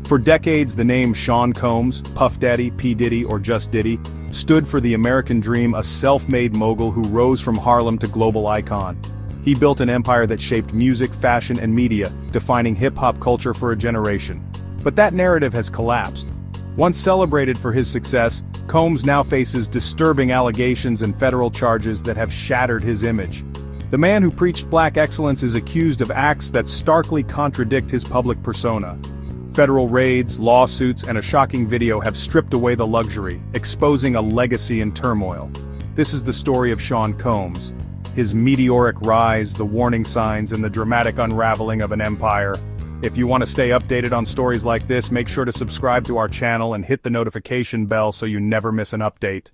For decades, the name Sean Combs, Puff Daddy, P. Diddy, or just Diddy, stood for the American dream, a self-made mogul who rose from Harlem to global icon. He built an empire that shaped music, fashion, and media, defining hip-hop culture for a generation. But that narrative has collapsed. Once celebrated for his success, Combs now faces disturbing allegations and federal charges that have shattered his image. The man who preached black excellence is accused of acts that starkly contradict his public persona. Federal raids, lawsuits, and a shocking video have stripped away the luxury, exposing a legacy in turmoil. This is the story of Sean Combs. His meteoric rise, the warning signs, and the dramatic unraveling of an empire. If you want to stay updated on stories like this, make sure to subscribe to our channel and hit the notification bell so you never miss an update.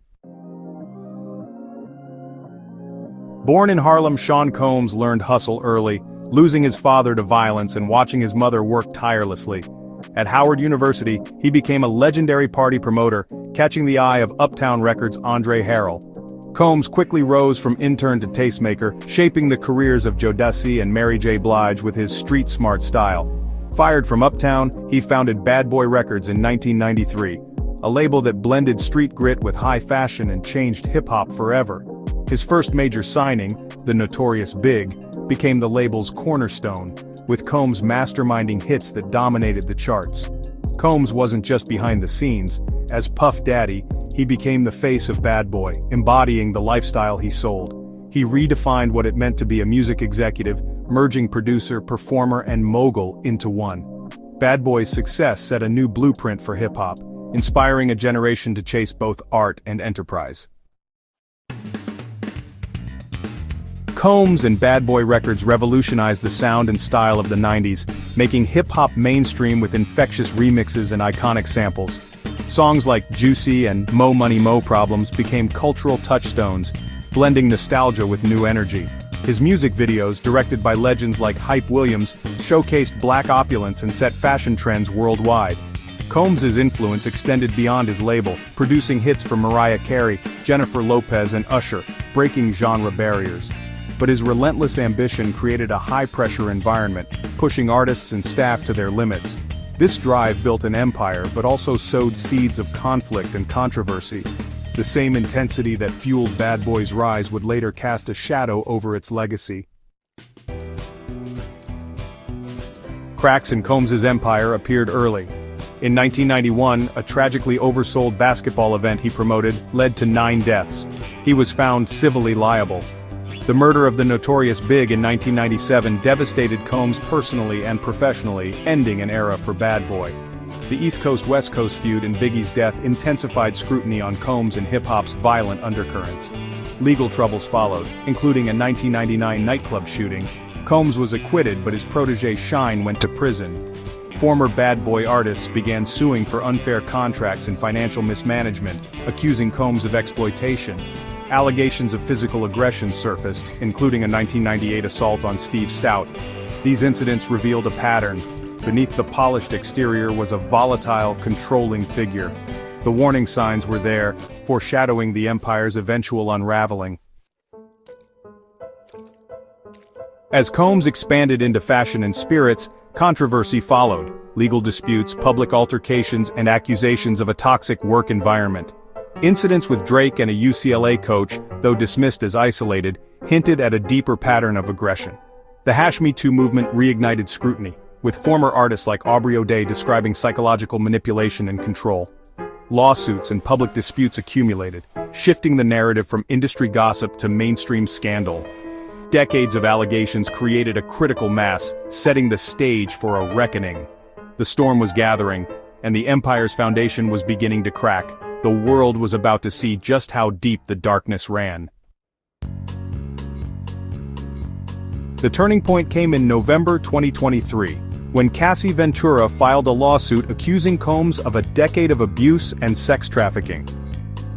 Born in Harlem, Sean Combs learned hustle early, losing his father to violence and watching his mother work tirelessly. At Howard University, he became a legendary party promoter, catching the eye of Uptown Records' Andre Harrell. Combs quickly rose from intern to tastemaker, shaping the careers of Jodeci and Mary J. Blige with his street-smart style. Fired from Uptown, he founded Bad Boy Records in 1993, a label that blended street grit with high fashion and changed hip-hop forever. His first major signing, the notorious Big, became the label's cornerstone, with Combs masterminding hits that dominated the charts. Combs wasn't just behind the scenes. As Puff Daddy, he became the face of Bad Boy, embodying the lifestyle he sold. He redefined what it meant to be a music executive, merging producer, performer, and mogul into one. Bad Boy's success set a new blueprint for hip-hop, inspiring a generation to chase both art and enterprise. Combs and Bad Boy Records revolutionized the sound and style of the 90s, making hip-hop mainstream with infectious remixes and iconic samples. Songs like Juicy and Mo Money Mo Problems became cultural touchstones, blending nostalgia with new energy. His music videos, directed by legends like Hype Williams, showcased black opulence and set fashion trends worldwide. Combs' influence extended beyond his label, producing hits for Mariah Carey, Jennifer Lopez, and Usher, breaking genre barriers. But his relentless ambition created a high-pressure environment, pushing artists and staff to their limits. This drive built an empire but also sowed seeds of conflict and controversy. The same intensity that fueled Bad Boy's rise would later cast a shadow over its legacy. Cracks in Combs' empire appeared early. In 1991, a tragically oversold basketball event he promoted led to 9 deaths. He was found civilly liable. The murder of the notorious Big in 1997 devastated Combs personally and professionally, ending an era for Bad Boy. The East Coast-West Coast feud and Biggie's death intensified scrutiny on Combs and hip-hop's violent undercurrents. Legal troubles followed, including a 1999 nightclub shooting. Combs was acquitted, but his protege Shine went to prison. Former Bad Boy artists began suing for unfair contracts and financial mismanagement, accusing Combs of exploitation. Allegations of physical aggression surfaced, including a 1998 assault on Steve Stout. These incidents revealed a pattern. Beneath the polished exterior was a volatile, controlling figure. The warning signs were there, foreshadowing the empire's eventual unraveling. As Combs expanded into fashion and spirits, controversy followed. Legal disputes, public altercations, and accusations of a toxic work environment. Incidents with Drake and a UCLA coach, though dismissed as isolated, hinted at a deeper pattern of aggression. The #MeToo movement reignited scrutiny, with former artists like Aubrey O'Day describing psychological manipulation and control. Lawsuits and public disputes accumulated, shifting the narrative from industry gossip to mainstream scandal. Decades of allegations created a critical mass, setting the stage for a reckoning. The storm was gathering, and the empire's foundation was beginning to crack. The world was about to see just how deep the darkness ran. The turning point came in November 2023, when Cassie Ventura filed a lawsuit accusing Combs of a decade of abuse and sex trafficking.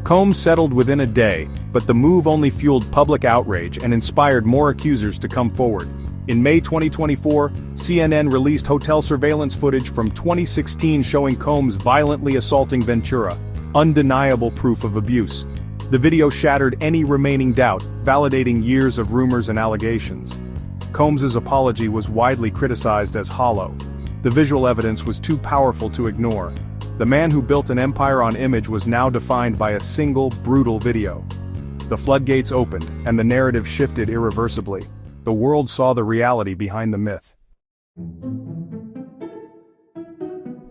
Combs settled within a day, but the move only fueled public outrage and inspired more accusers to come forward. In May 2024, CNN released hotel surveillance footage from 2016 showing Combs violently assaulting Ventura. Undeniable proof of abuse. The video shattered any remaining doubt, validating years of rumors and allegations. Combs' apology was widely criticized as hollow. The visual evidence was too powerful to ignore. The man who built an empire on image was now defined by a single, brutal video. The floodgates opened, and the narrative shifted irreversibly. The world saw the reality behind the myth.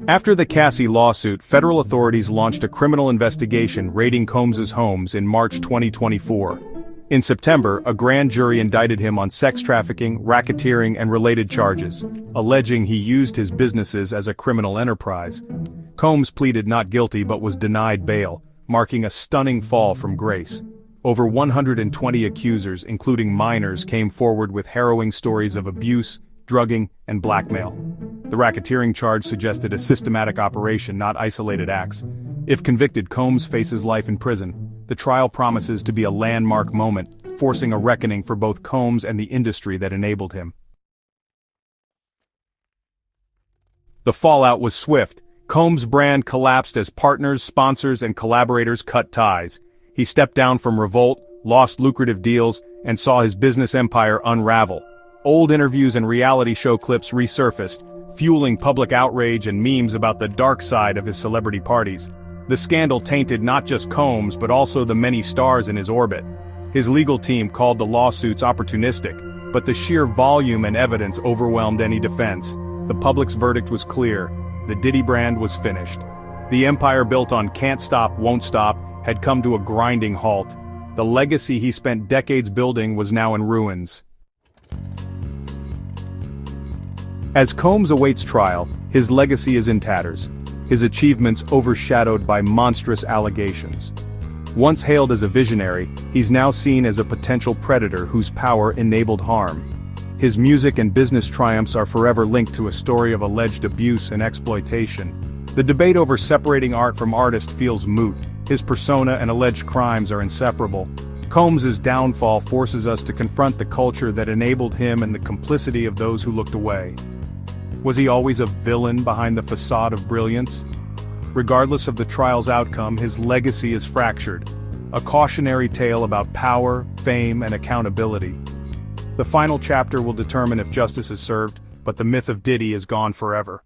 After the Cassie lawsuit, federal authorities launched a criminal investigation raiding Combs's homes in March 2024. In September, a grand jury indicted him on sex trafficking, racketeering, and related charges, alleging he used his businesses as a criminal enterprise. Combs pleaded not guilty but was denied bail, marking a stunning fall from grace. Over 120 accusers, including minors, came forward with harrowing stories of abuse, drugging, and blackmail. The racketeering charge suggested a systematic operation, not isolated acts. If convicted, Combs faces life in prison. The trial promises to be a landmark moment, forcing a reckoning for both Combs and the industry that enabled him. The fallout was swift. Combs' brand collapsed as partners, sponsors, and collaborators cut ties. He stepped down from Revolt, lost lucrative deals, and saw his business empire unravel. Old interviews and reality show clips resurfaced, fueling public outrage and memes about the dark side of his celebrity parties. The scandal tainted not just Combs but also the many stars in his orbit. His legal team called the lawsuits opportunistic, but the sheer volume and evidence overwhelmed any defense. The public's verdict was clear. The Diddy brand was finished. The empire built on can't stop, won't stop had come to a grinding halt. The legacy he spent decades building was now in ruins. As Combs awaits trial, his legacy is in tatters, his achievements overshadowed by monstrous allegations. Once hailed as a visionary, he's now seen as a potential predator whose power enabled harm. His music and business triumphs are forever linked to a story of alleged abuse and exploitation. The debate over separating art from artist feels moot. His persona and alleged crimes are inseparable. Combs's downfall forces us to confront the culture that enabled him and the complicity of those who looked away. Was he always a villain behind the facade of brilliance? Regardless of the trial's outcome, his legacy is fractured, a cautionary tale about power, fame, and accountability. The final chapter will determine if justice is served, but the myth of Diddy is gone forever.